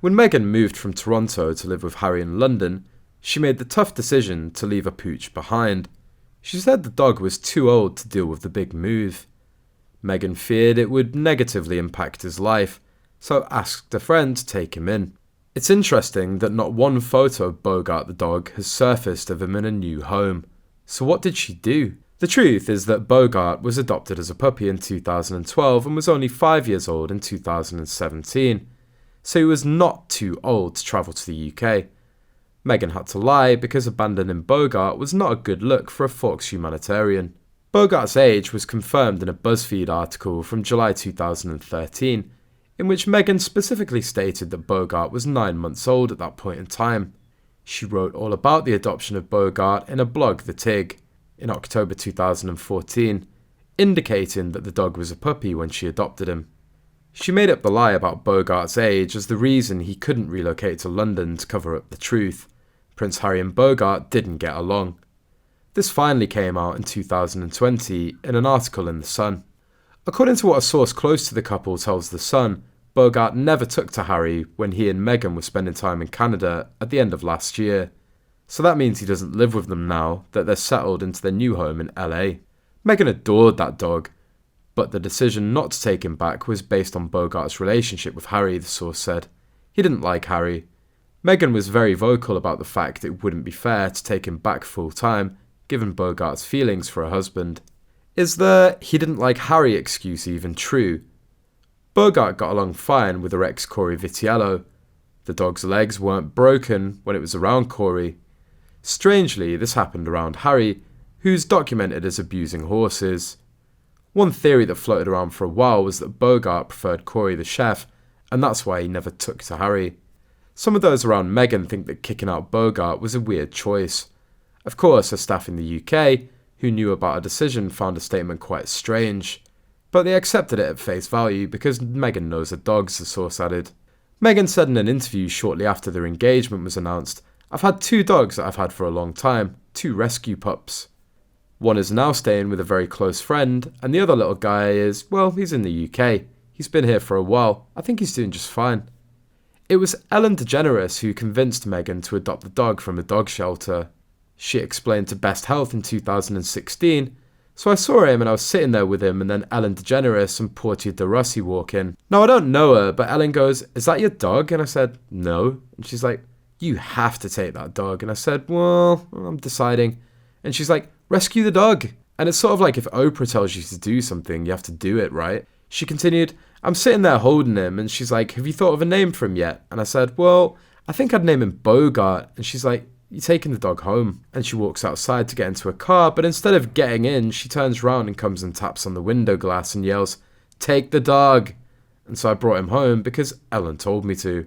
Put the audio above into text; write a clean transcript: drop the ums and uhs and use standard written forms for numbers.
When Meghan moved from Toronto to live with Harry in London, she made the tough decision to leave a pooch behind. She said the dog was too old to deal with the big move. Meghan feared it would negatively impact his life, so asked a friend to take him in. It's interesting that not one photo of Bogart the dog has surfaced of him in a new home. So what did she do? The truth is that Bogart was adopted as a puppy in 2012 and was only 5 years old in 2017, so he was not too old to travel to the UK. Meghan had to lie because abandoning Bogart was not a good look for a Fox humanitarian. Bogart's age was confirmed in a BuzzFeed article from July 2013, in which Meghan specifically stated that Bogart was 9 months old at that point in time. She wrote all about the adoption of Bogart in a blog, The Tig, in October 2014, indicating that the dog was a puppy when she adopted him. She made up the lie about Bogart's age as the reason he couldn't relocate to London to cover up the truth. Prince Harry and Bogart didn't get along. This finally came out in 2020 in an article in The Sun. According to what a source close to the couple tells The Sun, Bogart never took to Harry when he and Meghan were spending time in Canada at the end of last year. So that means he doesn't live with them now that they're settled into their new home in LA. Meghan adored that dog, but the decision not to take him back was based on Bogart's relationship with Harry, the source said. He didn't like Harry. Meghan was very vocal about the fact it wouldn't be fair to take him back full time, given Bogart's feelings for her husband. Is the "he didn't like Harry" excuse even true? Bogart got along fine with her ex Corey Vitiello. The dog's legs weren't broken when it was around Corey. Strangely, this happened around Harry, who's documented as abusing horses. One theory that floated around for a while was that Bogart preferred Corey the chef, and that's why he never took to Harry. Some of those around Meghan think that kicking out Bogart was a weird choice. Of course, her staff in the UK, who knew about her decision, found a statement quite strange, but they accepted it at face value because Meghan knows her dogs, the source added. Meghan said in an interview shortly after their engagement was announced, "I've had 2 dogs that I've had for a long time, 2 rescue pups. One is now staying with a very close friend, and the other little guy is, well, he's in the UK. He's been here for a while. I think he's doing just fine." It was Ellen DeGeneres who convinced Meghan to adopt the dog from a dog shelter. She explained to Best Health in 2016, "So I saw him and I was sitting there with him, and then Ellen DeGeneres and Portia de Rossi walk in. Now I don't know her, but Ellen goes, 'Is that your dog?' And I said, 'No.' And she's like, 'You have to take that dog.' And I said, 'Well, I'm deciding.' And she's like, 'Rescue the dog.' And it's sort of like if Oprah tells you to do something, you have to do it, right?" She continued, "I'm sitting there holding him, and she's like, 'Have you thought of a name for him yet?' And I said, 'Well, I think I'd name him Bogart.' And she's like, 'You're taking the dog home.' And she walks outside to get into a car, but instead of getting in, she turns around and comes and taps on the window glass and yells, 'Take the dog.' And so I brought him home because Ellen told me to."